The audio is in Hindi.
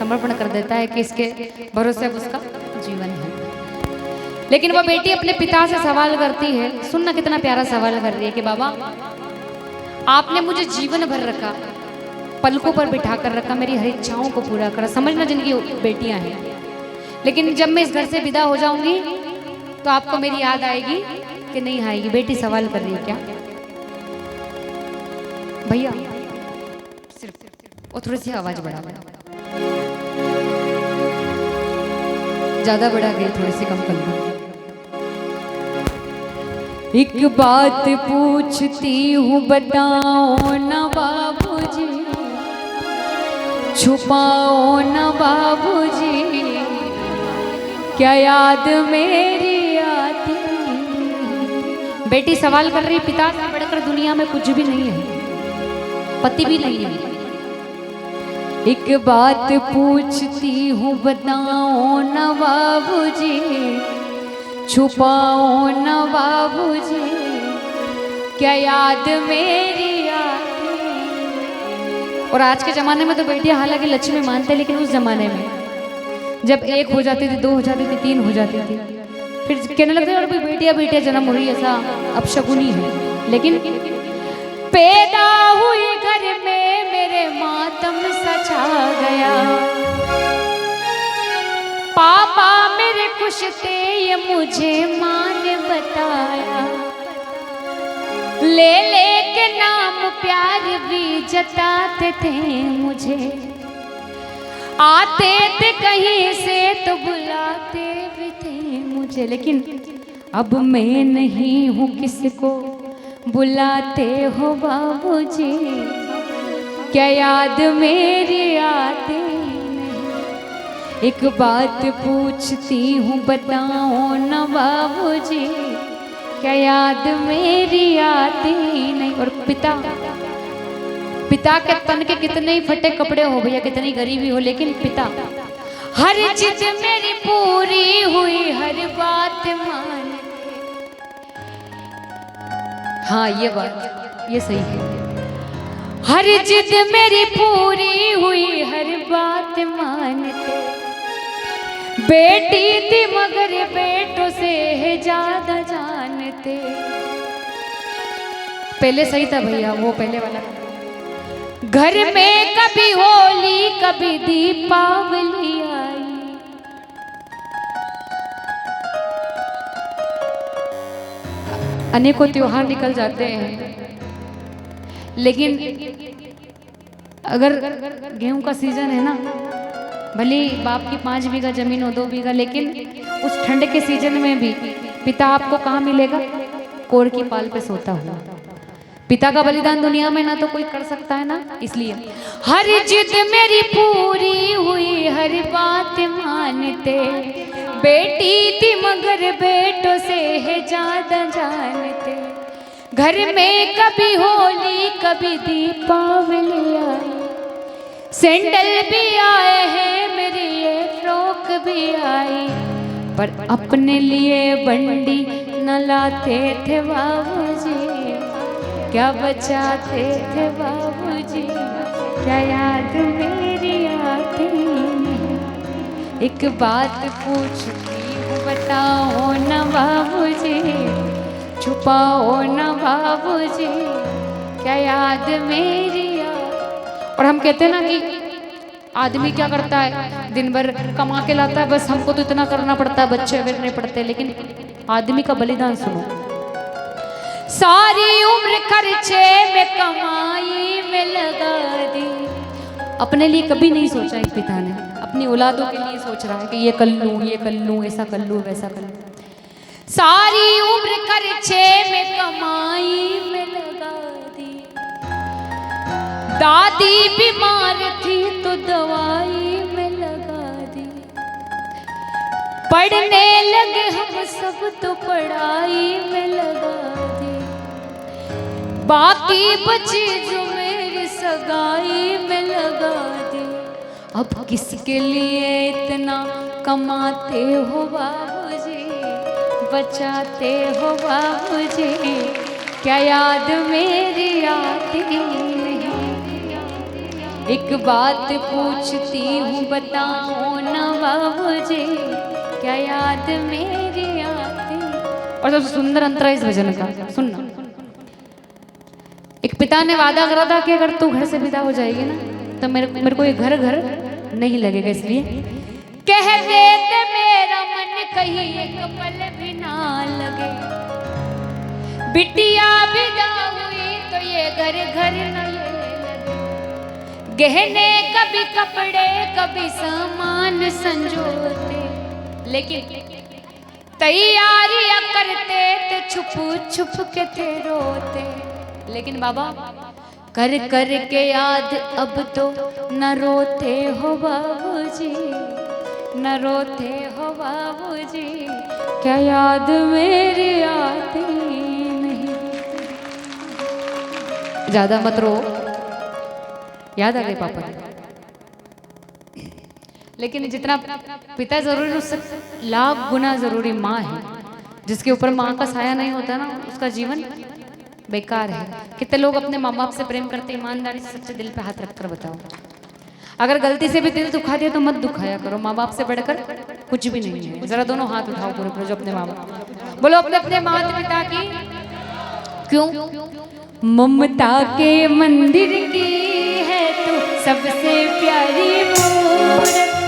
समर्पण कर देता है कि इसके भरोसे अब उसका जीवन है। लेकिन वो बेटी अपने पिता से सवाल करती है, सुनना कितना प्यारा सवाल कर रही है कि बाबा आपने मुझे जीवन भर रखा, पलकों पर बिठा कर रखा, मेरी हर इच्छाओं को पूरा करा, समझना जिनकी बेटियां हैं, लेकिन जब मैं इस घर से विदा हो जाऊंगी तो आपको मेरी याद आएगी कि नहीं आएगी? बेटी सवाल कर रही है क्या भैया? सिर्फ वो थोड़ी सी आवाज बढ़ा दे, ज्यादा बढ़ा गई, थोड़ी सी कम कर लो। एक बात पूछती हूँ बताओ ना बाबूजी, छुपाओ ना बाबूजी, क्या याद मेरी आती? बेटी सवाल कर रही, पिता से बढ़कर दुनिया में कुछ भी नहीं है, पति भी नहीं है। एक बात पूछती हूँ बताओ ना बाबूजी, छुपाओ ना बाबूजी, क्या याद मेरी आती? और आज के ज़माने में तो बेटियां हालांकि लक्ष्मी मानते, लेकिन उस ज़माने में जब एक हो जाती थी, दो हो जाती थी, तीन हो जाती थी, फिर कहने लगते और भी बेटियां बेटियां जन्म हो रही, ऐसा अपशकुनी है। लेकिन पैदा हुई घर में मेरे मातम सचा गया, पापा मेरे खुश थे ये मुझे माँ ने बताया, ले ले के नाम प्यार भी जताते थे मुझे, आते थे कहीं से तो बुलाते भी थे मुझे, लेकिन अब मैं नहीं हूँ किसको बुलाते हो बाबूजी, क्या याद मेरी आती? एक बात पूछती हूँ बताओ ना बाबूजी, क्या याद मेरी आती नहीं? और पिता के तन के कितने ही फटे कपड़े हो भैया, कितनी गरीबी हो, लेकिन पिता हर जिद मेरी पूरी हुई, हर बात मान। हाँ ये बात ये सही है, हर जिद मेरी पूरी हुई, हर बात मानते। बेटी थी मगर बेटों से है ज्यादा जानते। पहले सही था भैया, वो पहले वाला। घर में कभी होली कभी दीपावली आई, अनेकों त्योहार निकल जाते हैं, लेकिन अगर गेहूं का सीजन है ना, भले बाप की 5 बीघा जमीन हो, 2 बीघा, लेकिन उस ठंड के सीजन में भी पिता आपको कहाँ मिलेगा? कोर की पाल पे सोता हुआ। पिता का बलिदान दुनिया में ना तो कोई कर सकता है ना, इसलिए हर जिद मेरी पूरी हुई, हर बात मानते। बेटी थी मगर बेटों से है ज्यादा जानते। घर में कभी होली कभी दीपावली आई, सैंडल भी आए हैं मेरी ये फ्रॉक भी आई, पर अपने लिए बंडी न लाते थे बाबूजी, क्या बचाते थे बाबूजी, क्या याद मेरी आती नहीं? एक बात पूछती हूँ बताओ न बाबूजी, छुपाओ न बाबूजी, क्या याद मेरी आती? और हम कहते हैं ना कि आदमी क्या करता है, दिन भर कमा के लाता है, बस हमको तो इतना करना पड़ता है, बच्चे अवेरने पड़ते, लेकिन आदमी का बलिदान सुनो। सारी उम्र खर्चे में कमाई में लगा दी, अपने लिए कभी नहीं सोचा एक पिता ने, अपनी औलादों के लिए सोच रहा है कि ये कर लूं, ये कर लूं, ऐसा कर लूं, वैसा कर लूं। सारी उम्र खर्चे में कमाई में लगा दी, दादी बीमार थी तो दवाई में लगा दी, पढ़ने लगे हम सब तो पढ़ाई में लगा दी, बाकी बची जो मेरी सगाई में लगा दी। अब किसके लिए इतना कमाते हो बाबूजी, बचाते हो बाबूजी, क्या याद मेरी आती नहीं? एक बात पूछती हूँ बताओ ना बाबूजी, क्या याद मेरी आती। और सबसे सुंदर अंतरा इस भजन का सुनना। एक पिता ने वादा करा था कि अगर तू घर से विदा हो जाएगी ना तो मेरे को ये घर नहीं लगेगा, इसलिए कह देते मेरा मन कहीं एक पल भी ना लगे। बिटिया विदा हुई तो ये घर न ये लगे। गहने कभी कपड़े कभी सामान संजोते, लेकिन तैयारियां करते थे छुप के थे रोते। लेकिन बाबा कर के याद अब तो न रोते हो बाबूजी, न रोते हो बाबूजी, क्या याद मेरी आती नहीं। ज्यादा मत रो, याद आ गई पापा। लेकिन जितना पिता जरूरी उससे लाख गुना जरूरी माँ है। जिसके ऊपर माँ का साया नहीं होता ना उसका जीवन बेकार है। कितने लोग अपने माँ बाप से प्रेम करते, ईमानदारी से सच्चे दिल पे हाथ रखकर बताओ। अगर गलती से भी दिल दुखा दिया तो मत दुखाया करो, माँ बाप से बढ़कर कुछ भी नहीं है। जरा दोनों हाथ उठाओ पूरे पूरे जो अपने माँ बाप, बोलो अपने अपने माता पिता की क्यों ममता के मंदिर की है तो सबसे प्यारी मूरत।